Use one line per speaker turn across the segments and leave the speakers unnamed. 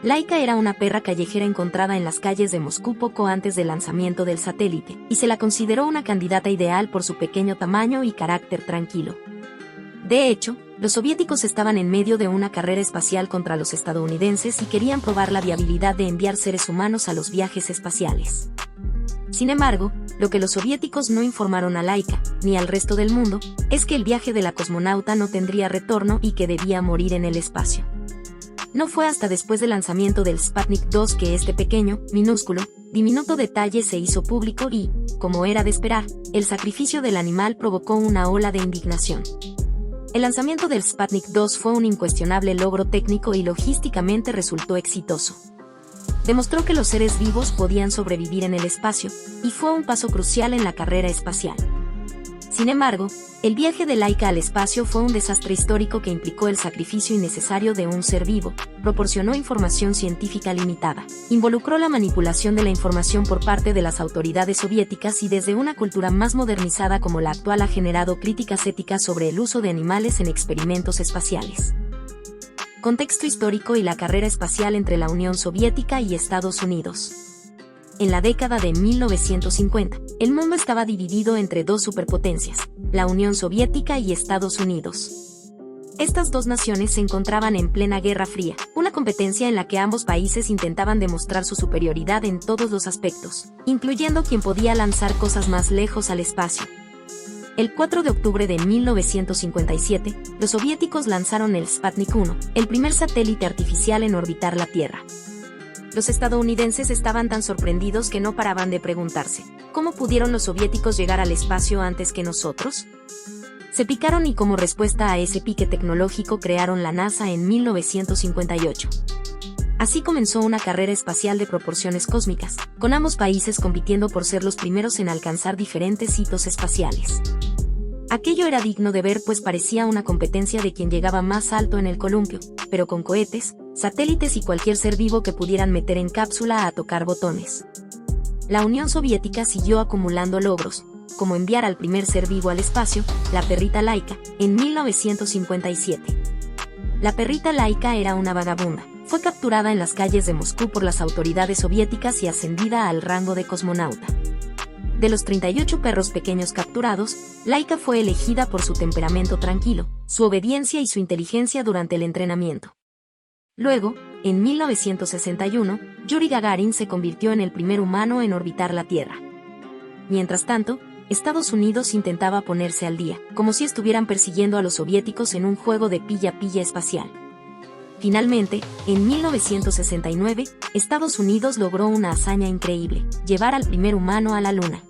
Laika era una perra callejera encontrada en las calles de Moscú poco antes del lanzamiento del satélite, y se la consideró una candidata ideal por su pequeño tamaño y carácter tranquilo. De hecho, los soviéticos estaban en medio de una carrera espacial contra los estadounidenses y querían probar la viabilidad de enviar seres humanos a los viajes espaciales. Sin embargo, lo que los soviéticos no informaron a Laika, ni al resto del mundo, es que el viaje de la cosmonauta no tendría retorno y que debía morir en el espacio. No fue hasta después del lanzamiento del Sputnik 2 que este pequeño, minúsculo, diminuto detalle se hizo público y, como era de esperar, el sacrificio del animal provocó una ola de indignación. El lanzamiento del Sputnik 2 fue un incuestionable logro técnico y logísticamente resultó exitoso. Demostró que los seres vivos podían sobrevivir en el espacio, y fue un paso crucial en la carrera espacial. Sin embargo, el viaje de Laika al espacio fue un desastre histórico que implicó el sacrificio innecesario de un ser vivo, proporcionó información científica limitada, involucró la manipulación de la información por parte de las autoridades soviéticas y desde una cultura más modernizada como la actual ha generado críticas éticas sobre el uso de animales en experimentos espaciales. Contexto histórico y la carrera espacial entre la Unión Soviética y Estados Unidos. En la década de 1950, el mundo estaba dividido entre dos superpotencias, la Unión Soviética y Estados Unidos. Estas dos naciones se encontraban en plena Guerra Fría, una competencia en la que ambos países intentaban demostrar su superioridad en todos los aspectos, incluyendo quién podía lanzar cosas más lejos al espacio. El 4 de octubre de 1957, los soviéticos lanzaron el Sputnik 1, el primer satélite artificial en orbitar la Tierra. Los estadounidenses estaban tan sorprendidos que no paraban de preguntarse, ¿cómo pudieron los soviéticos llegar al espacio antes que nosotros? Se picaron y como respuesta a ese pique tecnológico crearon la NASA en 1958. Así comenzó una carrera espacial de proporciones cósmicas, con ambos países compitiendo por ser los primeros en alcanzar diferentes hitos espaciales. Aquello era digno de ver pues parecía una competencia de quien llegaba más alto en el columpio, pero con cohetes, satélites y cualquier ser vivo que pudieran meter en cápsula a tocar botones. La Unión Soviética siguió acumulando logros, como enviar al primer ser vivo al espacio, la perrita Laika, en 1957. La perrita Laika era una vagabunda. Fue capturada en las calles de Moscú por las autoridades soviéticas y ascendida al rango de cosmonauta. De los 38 perros pequeños capturados, Laika fue elegida por su temperamento tranquilo, su obediencia y su inteligencia durante el entrenamiento. Luego, en 1961, Yuri Gagarin se convirtió en el primer humano en orbitar la Tierra. Mientras tanto, Estados Unidos intentaba ponerse al día, como si estuvieran persiguiendo a los soviéticos en un juego de pilla-pilla espacial. Finalmente, en 1969, Estados Unidos logró una hazaña increíble, llevar al primer humano a la Luna.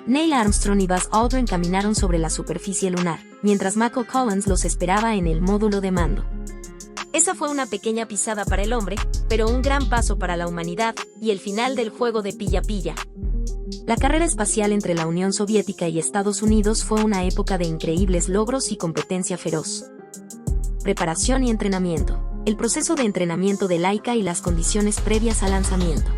Neil Armstrong y Buzz Aldrin caminaron sobre la superficie lunar, mientras Michael Collins los esperaba en el módulo de mando. Esa fue una pequeña pisada para el hombre, pero un gran paso para la humanidad, y el final del juego de pilla-pilla. La carrera espacial entre la Unión Soviética y Estados Unidos fue una época de increíbles logros y competencia feroz. Preparación y entrenamiento. El proceso de entrenamiento de Laika y las condiciones previas al lanzamiento.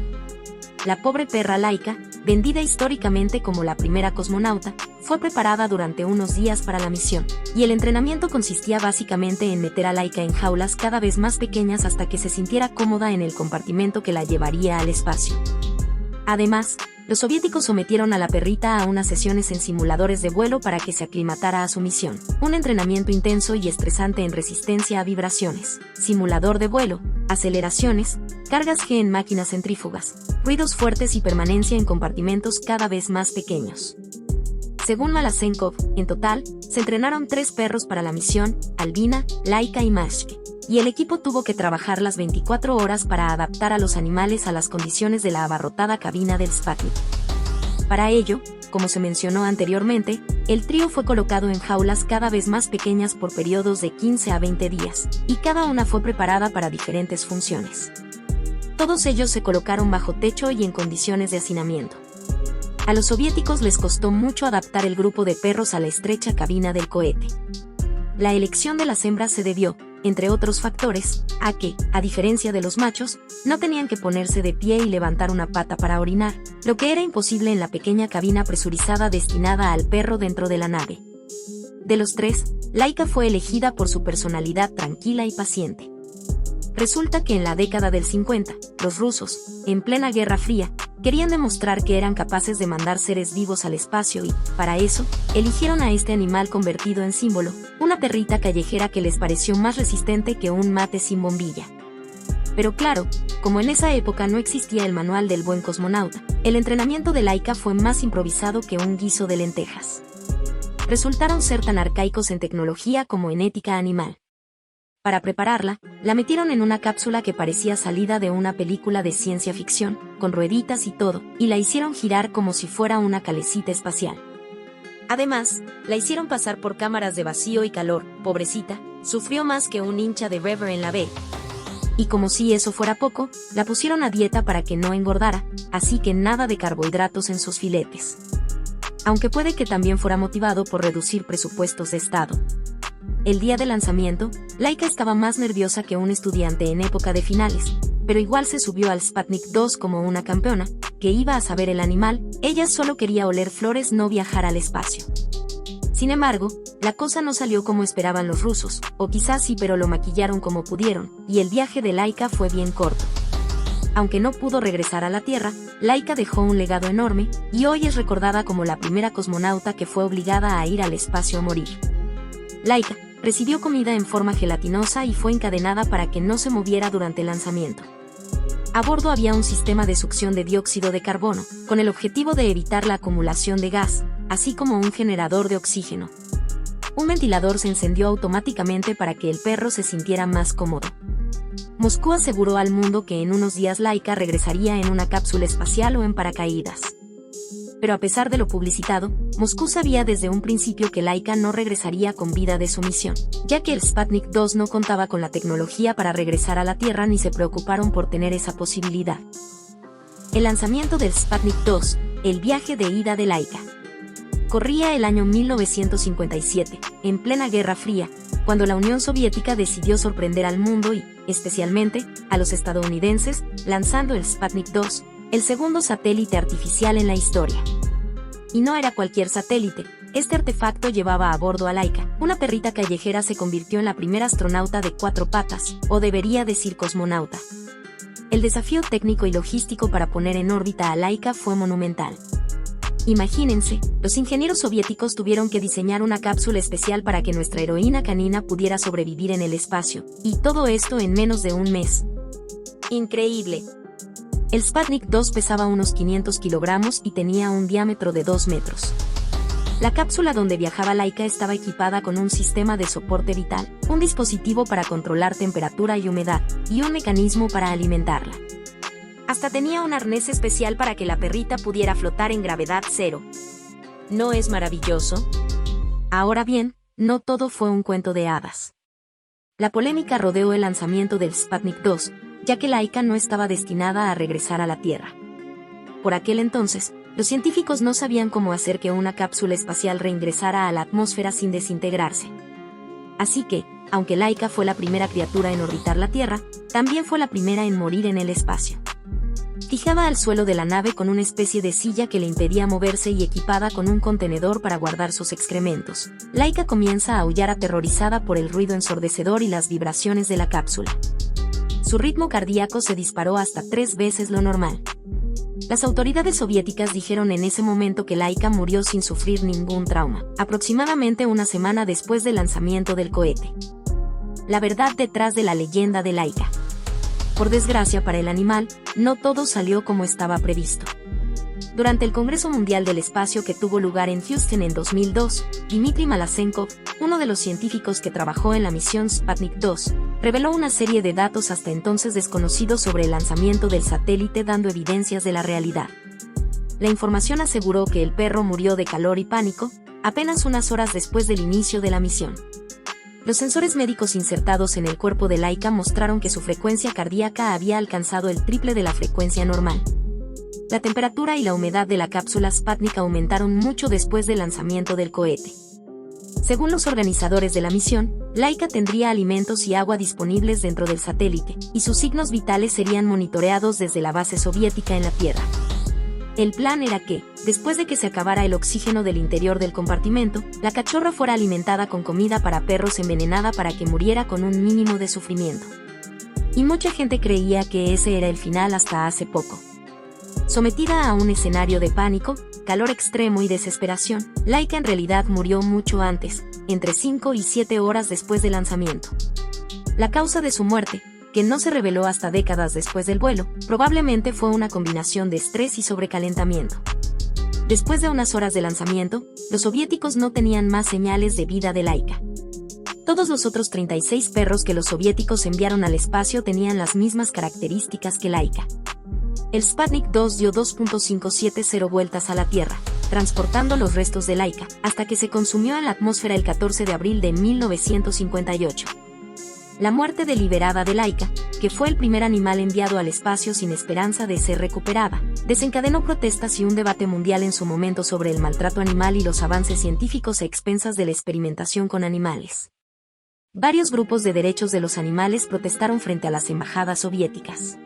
La pobre perra Laika, vendida históricamente como la primera cosmonauta, fue preparada durante unos días para la misión, y el entrenamiento consistía básicamente en meter a Laika en jaulas cada vez más pequeñas hasta que se sintiera cómoda en el compartimento que la llevaría al espacio. Además, los soviéticos sometieron a la perrita a unas sesiones en simuladores de vuelo para que se aclimatara a su misión, un entrenamiento intenso y estresante en resistencia a vibraciones, simulador de vuelo, aceleraciones, cargas G en máquinas centrífugas, ruidos fuertes y permanencia en compartimentos cada vez más pequeños. Según Malasenkov, en total, se entrenaron 3 perros para la misión, Albina, Laika y Mashke, y el equipo tuvo que trabajar las 24 horas para adaptar a los animales a las condiciones de la abarrotada cabina del Sputnik. Para ello, como se mencionó anteriormente, el trío fue colocado en jaulas cada vez más pequeñas por periodos de 15 a 20 días, y cada una fue preparada para diferentes funciones. Todos ellos se colocaron bajo techo y en condiciones de hacinamiento. A los soviéticos les costó mucho adaptar el grupo de perros a la estrecha cabina del cohete. La elección de las hembras se debió, entre otros factores, a que, a diferencia de los machos, no tenían que ponerse de pie y levantar una pata para orinar, lo que era imposible en la pequeña cabina presurizada destinada al perro dentro de la nave. De los 3, Laika fue elegida por su personalidad tranquila y paciente. Resulta que en la década del 50, los rusos, en plena Guerra Fría, querían demostrar que eran capaces de mandar seres vivos al espacio y, para eso, eligieron a este animal convertido en símbolo, una perrita callejera que les pareció más resistente que un mate sin bombilla. Pero claro, como en esa época no existía el manual del buen cosmonauta, el entrenamiento de Laika fue más improvisado que un guiso de lentejas. Resultaron ser tan arcaicos en tecnología como en ética animal. Para prepararla, la metieron en una cápsula que parecía salida de una película de ciencia ficción, con rueditas y todo, y la hicieron girar como si fuera una calecita espacial. Además, la hicieron pasar por cámaras de vacío y calor, pobrecita, sufrió más que un hincha de River en la B. Y como si eso fuera poco, la pusieron a dieta para que no engordara, así que nada de carbohidratos en sus filetes. Aunque puede que también fuera motivado por reducir presupuestos de Estado. El día de lanzamiento, Laika estaba más nerviosa que un estudiante en época de finales, pero igual se subió al Sputnik 2 como una campeona, que iba a saber el animal, ella solo quería oler flores, no viajar al espacio. Sin embargo, la cosa no salió como esperaban los rusos, o quizás sí, pero lo maquillaron como pudieron, y el viaje de Laika fue bien corto. Aunque no pudo regresar a la Tierra, Laika dejó un legado enorme, y hoy es recordada como la primera cosmonauta que fue obligada a ir al espacio a morir. Laika recibió comida en forma gelatinosa y fue encadenada para que no se moviera durante el lanzamiento. A bordo había un sistema de succión de dióxido de carbono, con el objetivo de evitar la acumulación de gas, así como un generador de oxígeno. Un ventilador se encendió automáticamente para que el perro se sintiera más cómodo. Moscú aseguró al mundo que en unos días Laika regresaría en una cápsula espacial o en paracaídas. Pero a pesar de lo publicitado, Moscú sabía desde un principio que Laika no regresaría con vida de su misión, ya que el Sputnik 2 no contaba con la tecnología para regresar a la Tierra ni se preocuparon por tener esa posibilidad. El lanzamiento del Sputnik 2, el viaje de ida de Laika. Corría el año 1957, en plena Guerra Fría, cuando la Unión Soviética decidió sorprender al mundo y, especialmente, a los estadounidenses, lanzando el Sputnik 2, el segundo satélite artificial en la historia. Y no era cualquier satélite, este artefacto llevaba a bordo a Laika, una perrita callejera. Se convirtió en la primera astronauta de 4 patas, o debería decir cosmonauta. El desafío técnico y logístico para poner en órbita a Laika fue monumental. Imagínense, los ingenieros soviéticos tuvieron que diseñar una cápsula especial para que nuestra heroína canina pudiera sobrevivir en el espacio, y todo esto en menos de un mes. ¡Increíble! El Sputnik 2 pesaba unos 500 kilogramos y tenía un diámetro de 2 metros. La cápsula donde viajaba Laika estaba equipada con un sistema de soporte vital, un dispositivo para controlar temperatura y humedad, y un mecanismo para alimentarla. Hasta tenía un arnés especial para que la perrita pudiera flotar en gravedad cero. ¿No es maravilloso? Ahora bien, no todo fue un cuento de hadas. La polémica rodeó el lanzamiento del Sputnik 2, ya que Laika no estaba destinada a regresar a la Tierra. Por aquel entonces, los científicos no sabían cómo hacer que una cápsula espacial reingresara a la atmósfera sin desintegrarse. Así que, aunque Laika fue la primera criatura en orbitar la Tierra, también fue la primera en morir en el espacio. Fijada al suelo de la nave con una especie de silla que le impedía moverse y equipada con un contenedor para guardar sus excrementos, Laika comienza a aullar aterrorizada por el ruido ensordecedor y las vibraciones de la cápsula. Su ritmo cardíaco se disparó hasta 3 veces lo normal. Las autoridades soviéticas dijeron en ese momento que Laika murió sin sufrir ningún trauma, aproximadamente una semana después del lanzamiento del cohete. La verdad detrás de la leyenda de Laika. Por desgracia para el animal, no todo salió como estaba previsto. Durante el Congreso Mundial del Espacio que tuvo lugar en Houston en 2002, Dmitry Malasenkov, uno de los científicos que trabajó en la misión Sputnik 2, reveló una serie de datos hasta entonces desconocidos sobre el lanzamiento del satélite, dando evidencias de la realidad. La información aseguró que el perro murió de calor y pánico, apenas unas horas después del inicio de la misión. Los sensores médicos insertados en el cuerpo de Laika mostraron que su frecuencia cardíaca había alcanzado el triple de la frecuencia normal. La temperatura y la humedad de la cápsula Sputnik aumentaron mucho después del lanzamiento del cohete. Según los organizadores de la misión, Laika tendría alimentos y agua disponibles dentro del satélite, y sus signos vitales serían monitoreados desde la base soviética en la Tierra. El plan era que, después de que se acabara el oxígeno del interior del compartimento, la cachorra fuera alimentada con comida para perros envenenada para que muriera con un mínimo de sufrimiento. y mucha gente creía que ese era el final hasta hace poco. Sometida a un escenario de pánico, calor extremo y desesperación, Laika en realidad murió mucho antes, entre 5 y 7 horas después del lanzamiento. La causa de su muerte, que no se reveló hasta décadas después del vuelo, probablemente fue una combinación de estrés y sobrecalentamiento. Después de unas horas de lanzamiento, los soviéticos no tenían más señales de vida de Laika. Todos los otros 36 perros que los soviéticos enviaron al espacio tenían las mismas características que Laika. El Sputnik 2 dio 2.570 vueltas a la Tierra, transportando los restos de Laika, hasta que se consumió en la atmósfera el 14 de abril de 1958. La muerte deliberada de Laika, que fue el primer animal enviado al espacio sin esperanza de ser recuperada, desencadenó protestas y un debate mundial en su momento sobre el maltrato animal y los avances científicos a expensas de la experimentación con animales. Varios grupos de derechos de los animales protestaron frente a las embajadas soviéticas.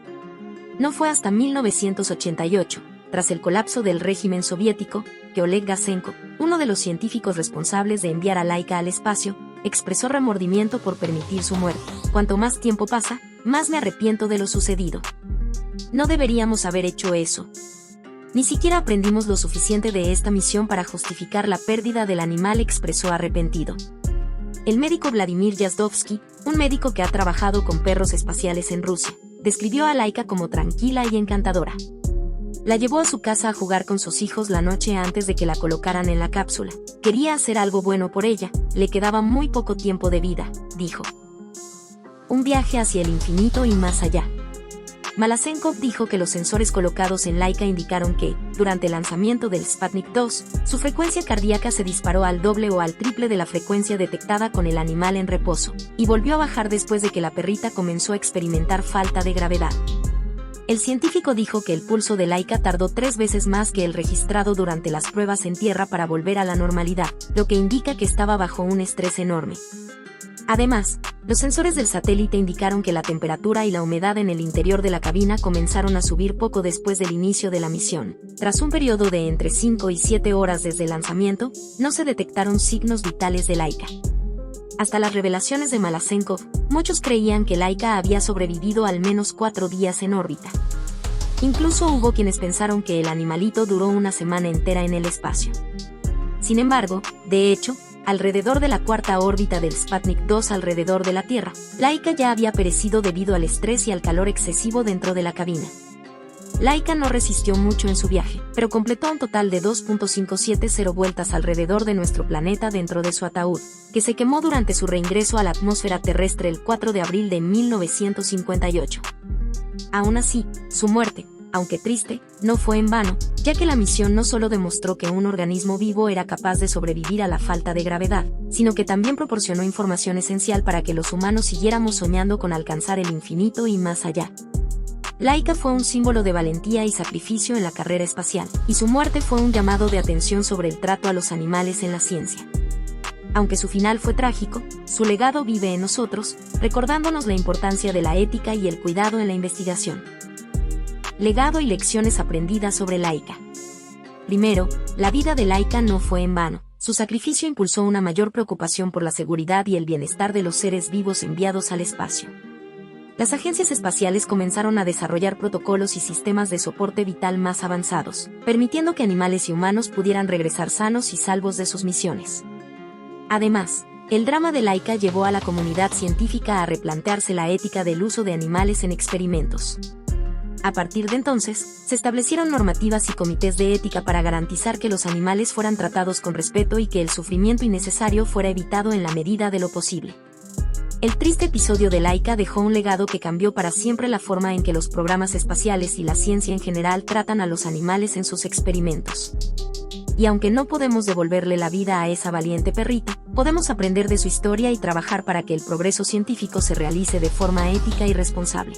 No fue hasta 1988, tras el colapso del régimen soviético, que Oleg Gasenko, uno de los científicos responsables de enviar a Laika al espacio, expresó remordimiento por permitir su muerte. Cuanto más tiempo pasa, más me arrepiento de lo sucedido. No deberíamos haber hecho eso. Ni siquiera aprendimos lo suficiente de esta misión para justificar la pérdida del animal, expresó arrepentido. El médico Vladimir Yazdovsky, un médico que ha trabajado con perros espaciales en Rusia, describió a Laika como tranquila y encantadora. La llevó a su casa a jugar con sus hijos la noche antes de que la colocaran en la cápsula. Quería hacer algo bueno por ella, le quedaba muy poco tiempo de vida, dijo. Un viaje hacia el infinito y más allá. Malasenkov dijo que los sensores colocados en Laika indicaron que, durante el lanzamiento del Sputnik 2, su frecuencia cardíaca se disparó al doble o al triple de la frecuencia detectada con el animal en reposo, y volvió a bajar después de que la perrita comenzó a experimentar falta de gravedad. El científico dijo que el pulso de Laika tardó 3 veces más que el registrado durante las pruebas en tierra para volver a la normalidad, lo que indica que estaba bajo un estrés enorme. Además, los sensores del satélite indicaron que la temperatura y la humedad en el interior de la cabina comenzaron a subir poco después del inicio de la misión. Tras un periodo de entre 5 y 7 horas desde el lanzamiento, no se detectaron signos vitales de Laika. Hasta las revelaciones de Malasenkov, muchos creían que Laika había sobrevivido al menos 4 días en órbita. Incluso hubo quienes pensaron que el animalito duró una semana entera en el espacio. Sin embargo, de hecho, alrededor de la cuarta órbita del Sputnik 2 alrededor de la Tierra, Laika ya había perecido debido al estrés y al calor excesivo dentro de la cabina. Laika no resistió mucho en su viaje, pero completó un total de 2.570 vueltas alrededor de nuestro planeta dentro de su ataúd, que se quemó durante su reingreso a la atmósfera terrestre el 4 de abril de 1958. Aún así, su muerte, aunque triste, no fue en vano, ya que la misión no solo demostró que un organismo vivo era capaz de sobrevivir a la falta de gravedad, sino que también proporcionó información esencial para que los humanos siguiéramos soñando con alcanzar el infinito y más allá. Laika fue un símbolo de valentía y sacrificio en la carrera espacial, y su muerte fue un llamado de atención sobre el trato a los animales en la ciencia. Aunque su final fue trágico, su legado vive en nosotros, recordándonos la importancia de la ética y el cuidado en la investigación. Legado y lecciones aprendidas sobre Laika. Primero, la vida de Laika no fue en vano. Su sacrificio impulsó una mayor preocupación por la seguridad y el bienestar de los seres vivos enviados al espacio. Las agencias espaciales comenzaron a desarrollar protocolos y sistemas de soporte vital más avanzados, permitiendo que animales y humanos pudieran regresar sanos y salvos de sus misiones. Además, el drama de Laika llevó a la comunidad científica a replantearse la ética del uso de animales en experimentos. A partir de entonces, se establecieron normativas y comités de ética para garantizar que los animales fueran tratados con respeto y que el sufrimiento innecesario fuera evitado en la medida de lo posible. El triste episodio de Laika dejó un legado que cambió para siempre la forma en que los programas espaciales y la ciencia en general tratan a los animales en sus experimentos. Y aunque no podemos devolverle la vida a esa valiente perrita, podemos aprender de su historia y trabajar para que el progreso científico se realice de forma ética y responsable.